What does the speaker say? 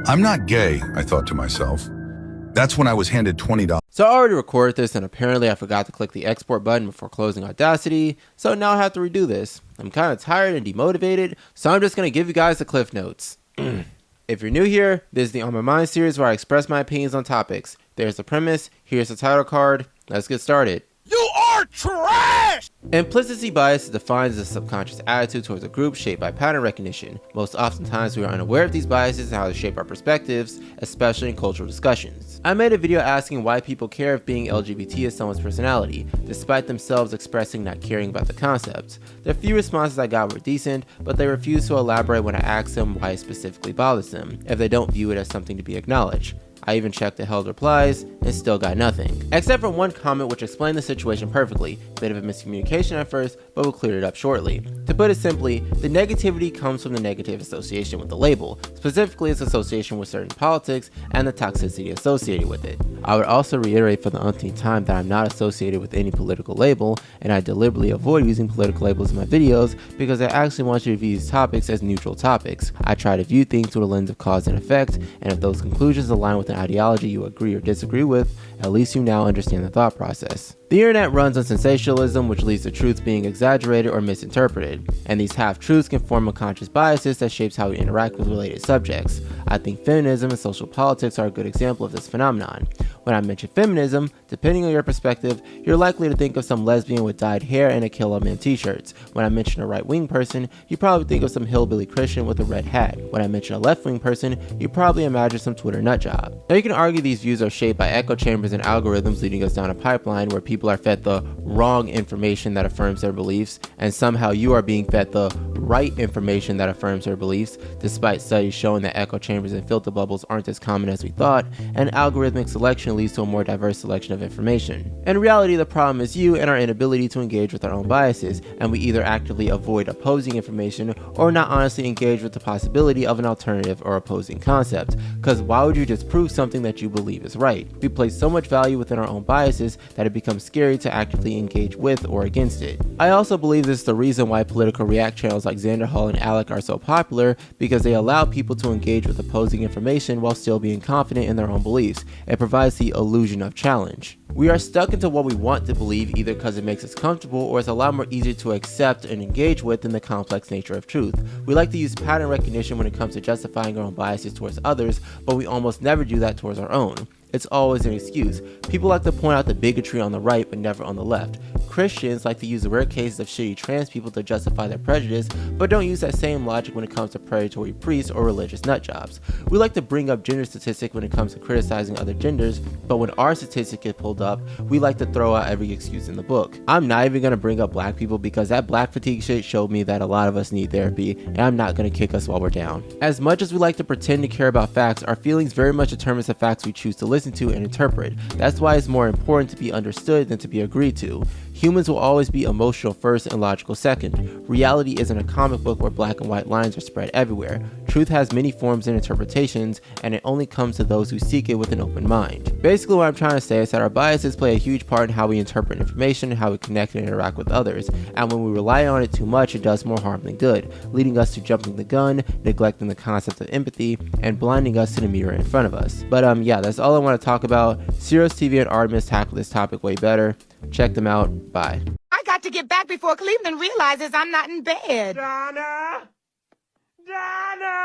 I'm not gay, I thought to myself. That's when I was handed $20. So I already recorded this and apparently I forgot to click the export button before closing Audacity, so now I have to redo this. I'm kind of tired and demotivated, so I'm just going to give you guys the cliff notes. If you're new here, this is the On My Mind series where I express my opinions on topics. There's the premise, here's the title card, let's get started. You are trash! Implicit bias is defined as a subconscious attitude towards a group shaped by pattern recognition. Most oftentimes we are unaware of these biases and how they shape our perspectives, especially in cultural discussions. I made a video asking why people care if being LGBT is someone's personality, despite themselves expressing not caring about the concept. The few responses I got were decent, but they refused to elaborate when I asked them why it specifically bothers them, if they don't view it as something to be acknowledged. I even checked the held replies and still got nothing. Except for one comment which explained the situation perfectly. Bit of a miscommunication at first, but we'll clear it up shortly. To put it simply, the negativity comes from the negative association with the label, specifically its association with certain politics and the toxicity associated with it. I would also reiterate for the umpteenth time that I'm not associated with any political label, and I deliberately avoid using political labels in my videos because I actually want you to view these topics as neutral topics. I try to view things through a lens of cause and effect, and if those conclusions align with an ideology you agree or disagree with, at least you now understand the thought process. The internet runs on sensationalism, which leads to truths being exaggerated or misinterpreted, and these half-truths can form unconscious biases that shapes how we interact with related subjects. I think feminism and social politics are a good example of this phenomenon. When I mention feminism, depending on your perspective, you're likely to think of some lesbian with dyed hair and a Kill a Man t-shirts. When I mention a right-wing person, you probably think of some hillbilly Christian with a red hat. When I mention a left-wing person, you probably imagine some Twitter nutjob. Now you can argue these views are shaped by echo chambers and algorithms leading us down a pipeline where people are fed the wrong information that affirms their beliefs, and somehow you are being fed the right information that affirms their beliefs, despite studies showing that echo chambers and filter bubbles aren't as common as we thought, and algorithmic selection leads to a more diverse selection of information. In reality, the problem is you and our inability to engage with our own biases, and we either actively avoid opposing information or not honestly engage with the possibility of an alternative or opposing concept, because why would you just prove something that you believe is right? We place so much value within our own biases that it becomes scary to actively engage with or against it. I also believe this is the reason why political react channels like Xander Hall and Alec are so popular, because they allow people to engage with opposing information while still being confident in their own beliefs. It provides the illusion of challenge. We are stuck into what we want to believe either because it makes us comfortable or it's a lot more easier to accept and engage with than the complex nature of truth. We like to use pattern recognition when it comes to justifying our own biases towards others, but we almost never do that towards our own. It's always an excuse. People like to point out the bigotry on the right but never on the left. Christians like to use the rare cases of shitty trans people to justify their prejudice, but don't use that same logic when it comes to predatory priests or religious nutjobs. We like to bring up gender statistics when it comes to criticizing other genders, but when our statistic gets pulled up, we like to throw out every excuse in the book. I'm not even going to bring up black people because that black fatigue shit showed me that a lot of us need therapy, and I'm not going to kick us while we're down. As much as we like to pretend to care about facts, our feelings very much determines the facts we choose to listen to and interpret. That's why it's more important to be understood than to be agreed to. Humans will always be emotional first and logical second. Reality isn't a comic book where black and white lines are spread everywhere. Truth has many forms and interpretations, and it only comes to those who seek it with an open mind. Basically what I'm trying to say is that our biases play a huge part in how we interpret information and how we connect and interact with others, and when we rely on it too much, it does more harm than good, leading us to jumping the gun, neglecting the concept of empathy, and blinding us to the mirror in front of us. But yeah, that's all I want to talk about. Sirius TV and Artemis tackle this topic way better. Check them out. Bye. I got to get back before Cleveland realizes I'm not in bed. Donna! Donna!